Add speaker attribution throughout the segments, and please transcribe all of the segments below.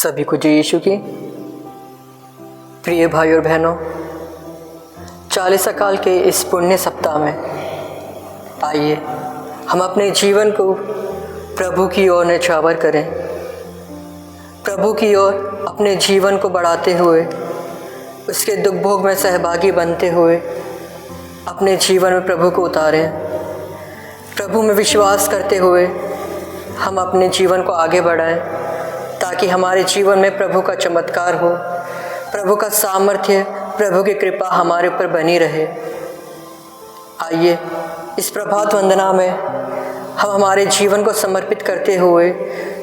Speaker 1: सभी को जय यीशु की। प्रिय भाई और बहनों, 40 काल के इस पुण्य सप्ताह में आइए हम अपने जीवन को प्रभु की ओर न्यौछावर करें। प्रभु की ओर अपने जीवन को बढ़ाते हुए, उसके दुख भोग में सहभागी बनते हुए अपने जीवन में प्रभु को उतारें। प्रभु में विश्वास करते हुए हम अपने जीवन को आगे बढ़ाएं, ताकि हमारे जीवन में प्रभु का चमत्कार हो, प्रभु का सामर्थ्य, प्रभु की कृपा हमारे ऊपर बनी रहे। आइए इस प्रभात वंदना में हम हमारे जीवन को समर्पित करते हुए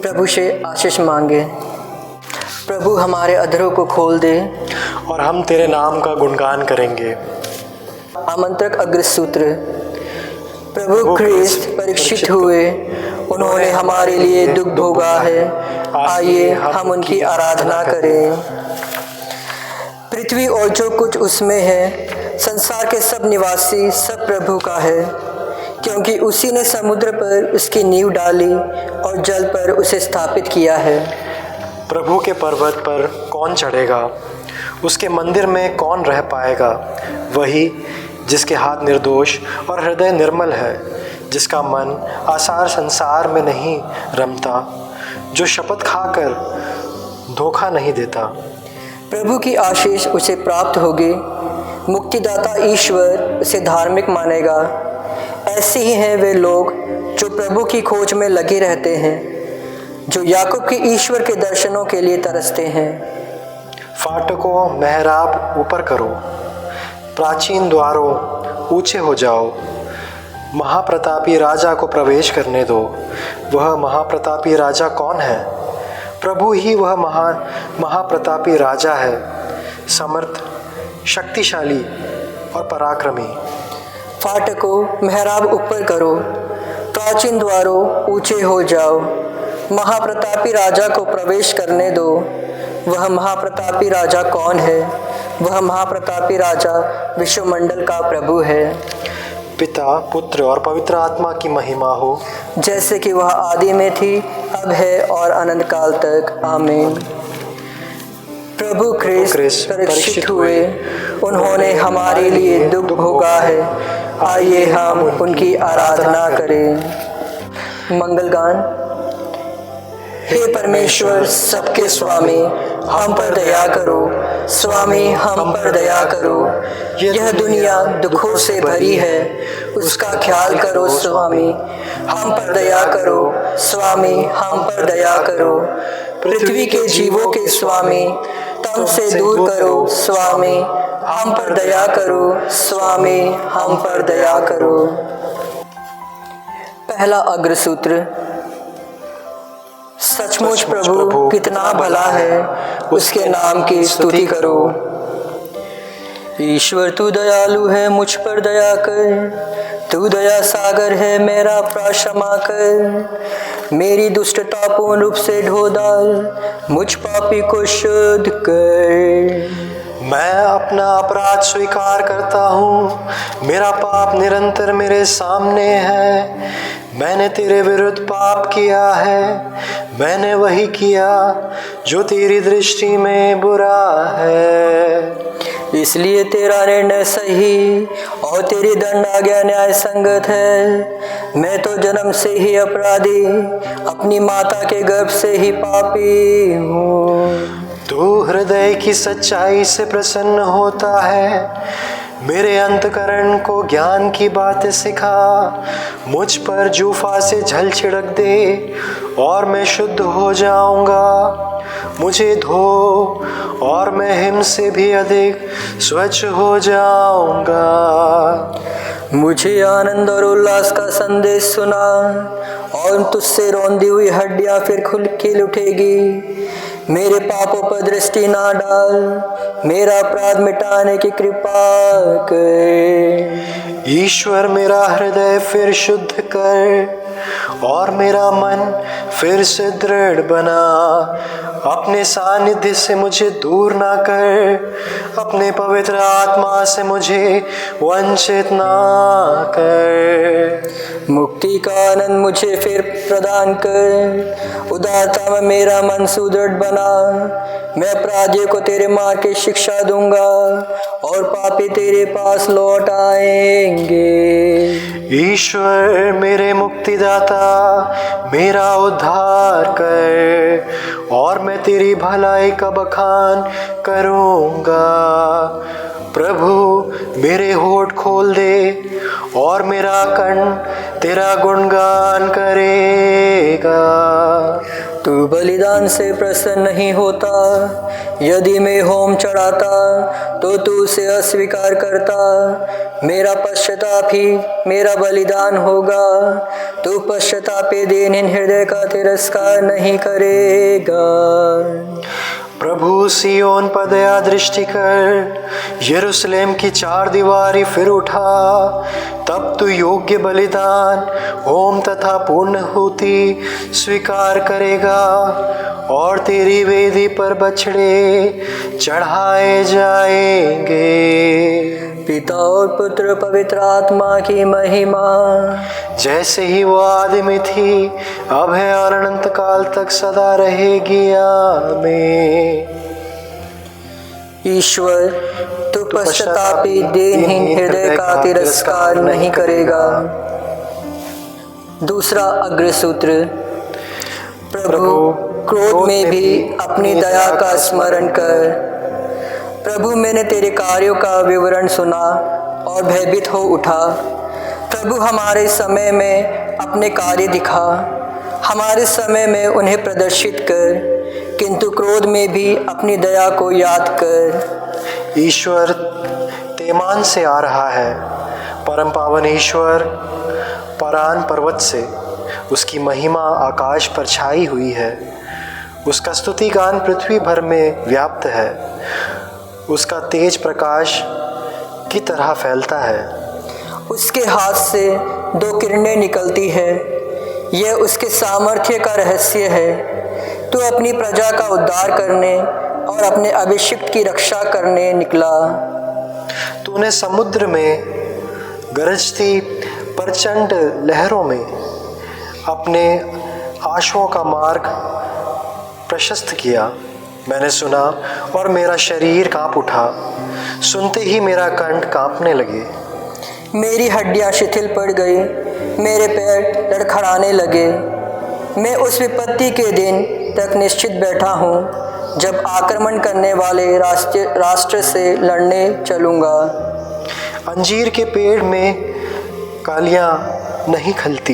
Speaker 1: प्रभु से आशीष मांगे। प्रभु हमारे अधरों को खोल दे
Speaker 2: और हम तेरे नाम का गुणगान करेंगे।
Speaker 1: आमंत्रक अग्रसूत्र। प्रभु ख्रिस्त परीक्षित हुए, उन्होंने हमारे लिए दुख भोगा है, आइए हम उनकी आराधना करें। पृथ्वी और जो कुछ उसमें है, संसार के सब निवासी सब प्रभु का है, क्योंकि उसी ने समुद्र पर उसकी नींव डाली और जल पर उसे स्थापित किया है।
Speaker 2: प्रभु के पर्वत पर कौन चढ़ेगा? उसके मंदिर में कौन रह पाएगा? वही जिसके हाथ निर्दोष और हृदय निर्मल है, जिसका मन आसार संसार में नहीं रमता, जो शपथ खाकर धोखा नहीं देता।
Speaker 1: प्रभु की आशीष उसे प्राप्त होगी, मुक्तिदाता ईश्वर उसे धार्मिक मानेगा। ऐसे ही हैं वे लोग जो प्रभु की खोज में लगे रहते हैं, जो याकूब के ईश्वर के दर्शनों के लिए तरसते हैं।
Speaker 2: फाटकों मेहराब ऊपर करो, प्राचीन द्वारों ऊंचे हो जाओ। महाप्रतापी राजा को प्रवेश करने दो। वह महाप्रतापी राजा कौन है? प्रभु ही वह महाप्रतापी राजा है, समर्थ, शक्तिशाली और पराक्रमी।
Speaker 1: फाटकों मेहराब ऊपर करो, प्राचीन द्वारों ऊंचे हो जाओ। महाप्रतापी राजा को प्रवेश करने दो। वह महाप्रतापी राजा कौन है? वह महाप्रतापी राजा विश्वमंडल का प्रभु है।
Speaker 2: पिता, पुत्र और पवित्र आत्मा की महिमा हो,
Speaker 1: जैसे कि वह आदि में थी, अब है और अनंत काल तक। आमीन। प्रभु ख्रिस्त परीक्षित हुए, उन्होंने हमारे लिए दुख भोगा है, आइए हम उनकी आराधना करें। मंगल गान। हे परमेश्वर सबके स्वामी, हम पर दया करो। स्वामी हम पर दया करो। यह दुनिया दुखों से भरी है, उसका ख्याल करो स्वामी। हम पर दया करो स्वामी, हम पर दया करो। पृथ्वी के जीवों के स्वामी, तम से दूर करो स्वामी। हम पर दया करो स्वामी, हम पर दया करो। पहला अग्रसूत्र। सचमुच प्रभु कितना भला है, उसके नाम की स्तुति करो। ईश्वर तू दयालु है, मुझ पर दया कर। तू दया सागर है, मेरा अपराध क्षमा कर। मेरी दुष्टता पूर्ण रूप से ढो डाल, मुझ पापी को शुद्ध कर।
Speaker 2: मैं अपना अपराध स्वीकार करता हूँ, मेरा पाप निरंतर मेरे सामने है। मैंने तेरे विरुद्ध पाप किया है, मैंने वही किया जो तेरी दृष्टि में बुरा है।
Speaker 1: इसलिए तेरा निर्णय सही और तेरी दंड आज्ञा न्याय संगत है। मैं तो जन्म से ही अपराधी, अपनी माता के गर्भ से ही पापी हूँ।
Speaker 2: तू हृदय की सच्चाई से प्रसन्न होता है, मेरे अंतकरण को ज्ञान की बातें सिखा। मुझ पर जूफा से झल छिड़क दे और मैं शुद्ध हो जाऊंगा। मुझे धो और मैं हिम से भी अधिक स्वच्छ हो जाऊंगा।
Speaker 1: मुझे आनंद और उल्लास का संदेश सुना, और तुझसे रौंदी हुई हड्डियां फिर खिल उठेगी। मेरे पापों पर दृष्टि ना डाल, मेरा अपराध मिटाने की कृपा कर।
Speaker 2: ईश्वर मेरा हृदय फिर शुद्ध कर और मेरा मन फिर से दृढ़ बना। अपने सानिध्य से मुझे दूर ना कर, अपने पवित्र आत्मा से मुझे वंचित ना कर।
Speaker 1: मुक्ति का आनंद मुझे फिर प्रदान कर, उदारता में मेरा मन सुदृढ़ बना। मैं अपराधियों को तेरे मार्ग की शिक्षा दूंगा और पापी तेरे पास लौट आएंगे।
Speaker 2: ईश्वर मेरे मुक्तिदाता, मेरा उद्धार कर और मैं तेरी भलाई का बखान करूंगा। प्रभु मेरे होठ खोल दे और मेरा कंठ तेरा गुणगान करेगा।
Speaker 1: तू बलिदान से प्रसन्न नहीं होता, यदि मैं होम चढ़ाता तो तू उसे अस्वीकार करता। मेरा पश्चाताप ही मेरा बलिदान होगा, तू पश्चातापी दीनहीन हृदय का तिरस्कार नहीं करेगा।
Speaker 2: प्रभु सियोन पर दया दृष्टि कर, यरूशलेम की चार दीवारी फिर उठा। तब तू योग्य बलिदान, होम तथा पूर्णाहुति स्वीकार करेगा और तेरी वेदी पर बछड़े चढ़ाए जाएंगे।
Speaker 1: पिता और पुत्र पवित्र आत्मा की महिमा,
Speaker 2: जैसे ही वो आदि थी, अब है और अनंत काल तक सदा रहेगी। आमीन।
Speaker 1: ईश्वर तू पश्चातापी दीनहीन हृदय का तिरस्कार नहीं करेगा। दूसरा अग्रसूत्र। प्रभु क्रोध में भी अपनी दया का स्मरण कर। प्रभु मैंने तेरे कार्यों का विवरण सुना और भयभीत हो उठा। प्रभु हमारे समय में अपने कार्य दिखा, हमारे समय में उन्हें प्रदर्शित कर, किंतु क्रोध में भी अपनी दया को याद कर।
Speaker 2: ईश्वर तेमान से आ रहा है, परम पावन ईश्वर परान पर्वत से। उसकी महिमा आकाश पर छाई हुई है, उसका स्तुति गान पृथ्वी भर में व्याप्त है। उसका तेज प्रकाश की तरह फैलता है।
Speaker 1: उसके हाथ से दो किरणें निकलती है, यह उसके सामर्थ्य का रहस्य है। तू अपनी प्रजा का उद्धार करने और अपने अभिषिक्त की रक्षा करने निकला।
Speaker 2: तूने समुद्र में गरजती प्रचंड लहरों में अपने आशुओं का मार्ग प्रशस्त किया। मैंने सुना और मेरा शरीर कांप उठा, सुनते ही मेरा कंठ कांपने लगे।
Speaker 1: मेरी हड्डियां शिथिल पड़ गई, मेरे पैर लड़खड़ाने लगे। मैं उस विपत्ति के दिन तक निश्चित बैठा हूँ जब आक्रमण करने वाले राष्ट्र से लड़ने चलूँगा।
Speaker 2: अंजीर के पेड़ में कालियाँ नहीं खलती,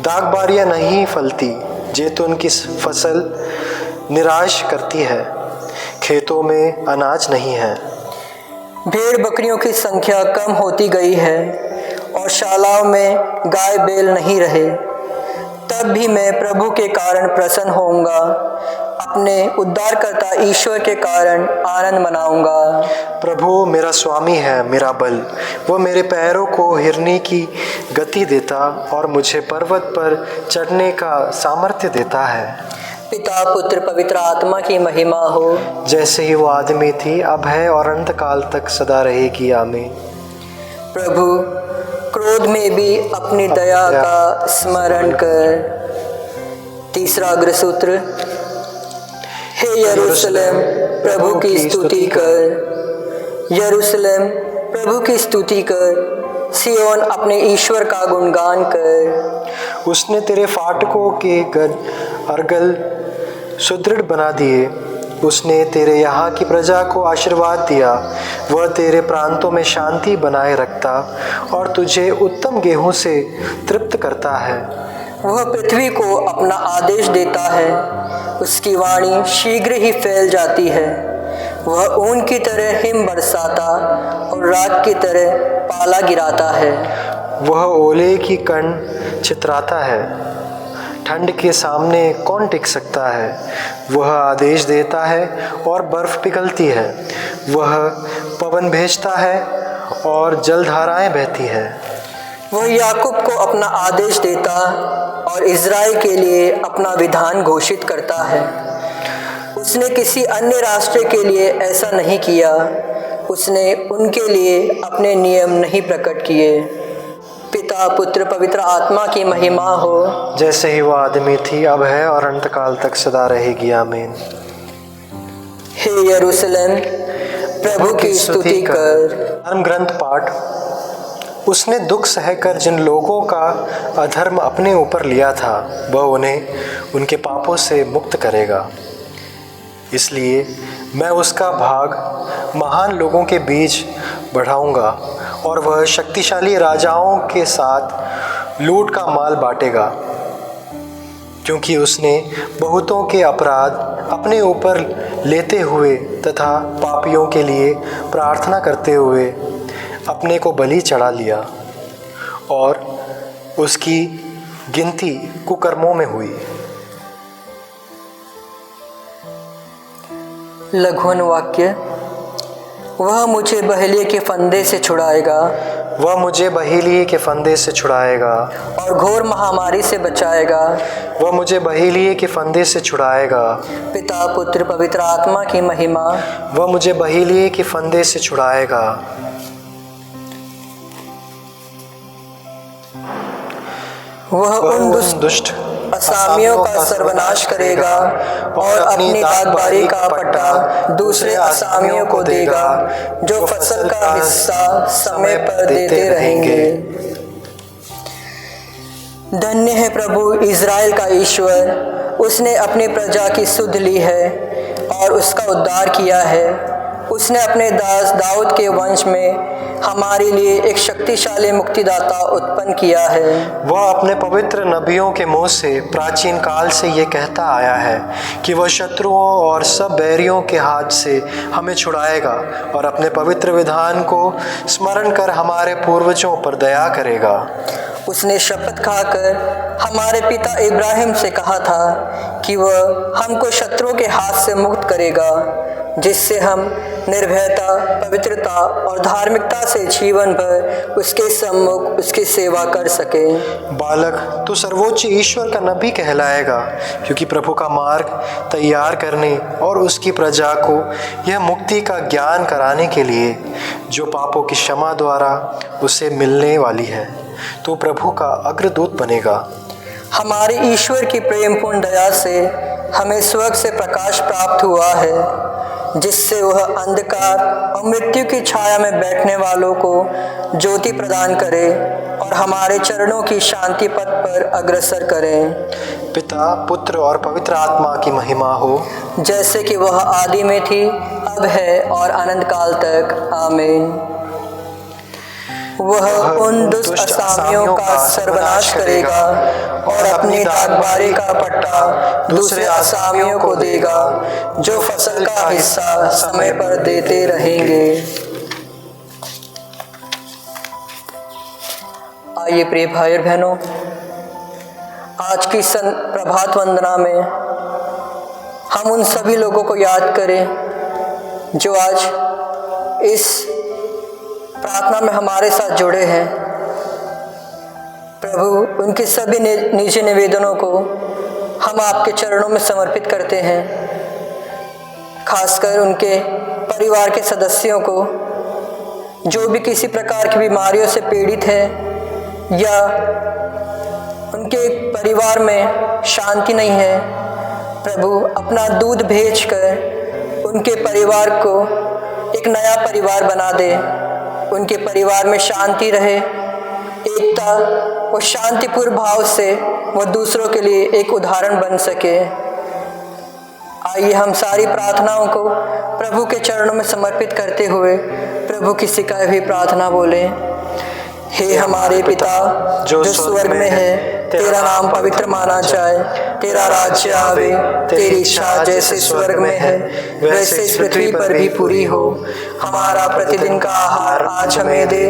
Speaker 2: दागबारियाँ नहीं फलती, जैतून की फसल निराश करती है, खेतों में अनाज नहीं है।
Speaker 1: भेड़ बकरियों की संख्या कम होती गई है और शालाओं में गाय बैल नहीं रहे। तब भी मैं प्रभु के कारण प्रसन्न होऊंगा, अपने उद्धारकर्ता ईश्वर के कारण आनंद मनाऊंगा।
Speaker 2: प्रभु मेरा स्वामी है, मेरा बल। वो मेरे पैरों को हिरनी की गति देता और मुझे पर्वत पर चढ़ने का सामर्थ्य देता है।
Speaker 1: पिता पुत्र पवित्र आत्मा की महिमा हो,
Speaker 2: जैसे ही वो आदमी थी, अब है और अनंत काल तक सदा रहेगी। आमीन।
Speaker 1: प्रभु क्रोध में भी अपनी दया का स्मरण कर। तीसरा अग्रसूत्र। हे यरूशलेम प्रभु की स्तुति कर, यरूशलेम प्रभु की स्तुति कर, सियोन अपने ईश्वर का गुणगान कर।
Speaker 2: उसने तेरे फाटकों के अर्गल सुदृढ़ बना दिए। उसने तेरे यहाँ की प्रजा को आशीर्वाद दिया। वह तेरे प्रांतों में शांति बनाए रखता और तुझे उत्तम गेहूं से तृप्त करता है।
Speaker 1: वह पृथ्वी को अपना आदेश देता है, उसकी वाणी शीघ्र ही फैल जाती है। वह ऊन की तरह हिम बरसाता और राख की तरह पाला गिराता है।
Speaker 2: वह ओले की कण छितराता है, ठंड के सामने कौन टिक सकता है। वह आदेश देता है और बर्फ पिघलती है। वह पवन भेजता है और जलधाराएं बहती है।
Speaker 1: वह याकूब को अपना आदेश देता और इज़राइल के लिए अपना विधान घोषित करता है। उसने किसी अन्य राष्ट्र के लिए ऐसा नहीं किया। उसने उनके लिए अपने नियम नहीं प्रकट किए। पिता, पुत्र, पवित्र आत्मा की महिमा हो,
Speaker 2: जैसे ही वह आदमी थी, अब है और अनंतकाल तक सदा रहेगी। आमीन।
Speaker 1: हे यरूशलेम, प्रभु की स्तुति कर।
Speaker 2: धर्म ग्रंथ पाठ। उसने दुख सहकर जिन लोगों का अधर्म अपने ऊपर लिया था, वह उन्हें उनके पापों से मुक्त करेगा। इसलिए मैं उसका भाग महान लोगों के बीच बढ़ाऊंगा और वह शक्तिशाली राजाओं के साथ लूट का माल बांटेगा, क्योंकि उसने बहुतों के अपराध अपने ऊपर लेते हुए तथा पापियों के लिए प्रार्थना करते हुए अपने को बलि चढ़ा लिया और उसकी गिनती कुकर्मों में हुई।
Speaker 1: लघुवन वाक्य। वह मुझे बहेलिये के फंदे से छुड़ाएगा,
Speaker 2: वह मुझे बहेलिये के फंदे से छुड़ाएगा
Speaker 1: और घोर महामारी से बचाएगा।
Speaker 2: वह मुझे बहेलिये के फंदे से छुड़ाएगा।
Speaker 1: पिता, पुत्र, पवित्र आत्मा की महिमा।
Speaker 2: वह मुझे बहेलिये के फंदे से छुड़ाएगा।
Speaker 1: वह उन दुष्ट असामियों का सर्वनाश करेगा और अपनी दागबारी का पट्टा दूसरे असामियों को देगा, जो फसल का हिस्सा समय पर देते रहेंगे। धन्य है प्रभु इज़राइल का ईश्वर, उसने अपनी प्रजा की सुध ली है और उसका उद्धार किया है। उसने अपने दास दाऊद के वंश में हमारे लिए एक शक्तिशाली मुक्तिदाता उत्पन्न किया है।
Speaker 2: वह अपने पवित्र नबियों के मुंह से प्राचीन काल से ये कहता आया है कि वह शत्रुओं और सब बैरियों के हाथ से हमें छुड़ाएगा और अपने पवित्र विधान को स्मरण कर हमारे पूर्वजों पर दया करेगा।
Speaker 1: उसने शपथ खाकर हमारे पिता इब्राहिम से कहा था कि वह हमको शत्रुओं के हाथ से मुक्त करेगा, जिससे हम निर्भयता, पवित्रता और धार्मिकता से जीवन भर उसके सम्मुख उसकी सेवा कर सकें।
Speaker 2: बालक, तू सर्वोच्च ईश्वर का नबी कहलाएगा, क्योंकि प्रभु का मार्ग तैयार करने और उसकी प्रजा को यह मुक्ति का ज्ञान कराने के लिए जो पापों की क्षमा द्वारा उसे मिलने वाली है। तू प्रभु का अग्रदूत बनेगा।
Speaker 1: हमारे ईश्वर की प्रेमपूर्ण दया से हमें स्वर्ग से प्रकाश प्राप्त हुआ है, जिससे वह अंधकार और मृत्यु की छाया में बैठने वालों को ज्योति प्रदान करे और हमारे चरणों की शांति पथ पर अग्रसर करें।
Speaker 2: पिता, पुत्र और पवित्र आत्मा की महिमा हो,
Speaker 1: जैसे कि वह आदि में थी, अब है और अनंत काल तक। आमीन। वह उन दुष्ट असामियों का सर्वनाश करेगा और अपनी दागबारी का पट्टा दूसरे असामियों को देगा, जो फसल का हिस्सा समय पर देते रहेंगे। आइए प्रिय भाई और बहनों, आज की प्रभात वंदना में हम उन सभी लोगों को याद करें जो आज इस प्रार्थना में हमारे साथ जुड़े हैं। प्रभु, उनके सभी निजी निवेदनों को हम आपके चरणों में समर्पित करते हैं। खासकर उनके परिवार के सदस्यों को जो भी किसी प्रकार की बीमारियों से पीड़ित है या उनके परिवार में शांति नहीं है, प्रभु अपना दूध भेजकर उनके परिवार को एक नया परिवार बना दे। उनके परिवार में शांति रहे, एकता और शांतिपूर्ण भाव से वह दूसरों के लिए एक उदाहरण बन सके। आइए हम सारी प्रार्थनाओं को प्रभु के चरणों में समर्पित करते हुए प्रभु की सिखाई हुई प्रार्थना बोले। हे हमारे पिता जो स्वर्ग में है, तेरा नाम पवित्र माना जाए, तेरा राज्य आवे, तेरी इच्छा जैसे स्वर्ग में है वैसे इस पृथ्वी पर भी पूरी हो। हमारा प्रतिदिन का आहार आज हमें दे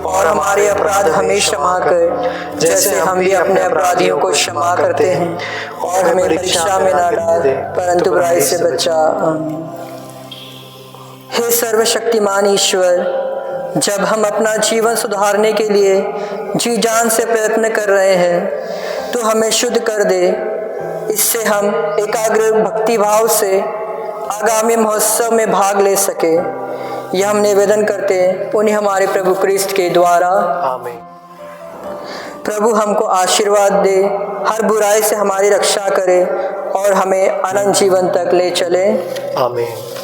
Speaker 1: और हमारे अपराध हमें क्षमा कर, जैसे हम भी अपने अपराधियों को क्षमा करते हैं, और हमें परीक्षा में न डाल परंतु बुराई से बचा। आमीन। हे सर्वशक्तिमान ईश्वर, जब हम अपना जीवन सुधारने के लिए जी जान से प्रयत्न कर रहे हैं, तो हमें शुद्ध कर दे। इससे हम एकाग्र भक्ति भाव से आगामी महोत्सव में भाग ले सके। यह हम निवेदन करते हैं उन्हीं हमारे प्रभु क्रिस्ट के द्वारा।
Speaker 2: आमीन।
Speaker 1: प्रभु हमको आशीर्वाद दे, हर बुराई से हमारी रक्षा करे और हमें अनंत जीवन तक ले चले।
Speaker 2: आमीन।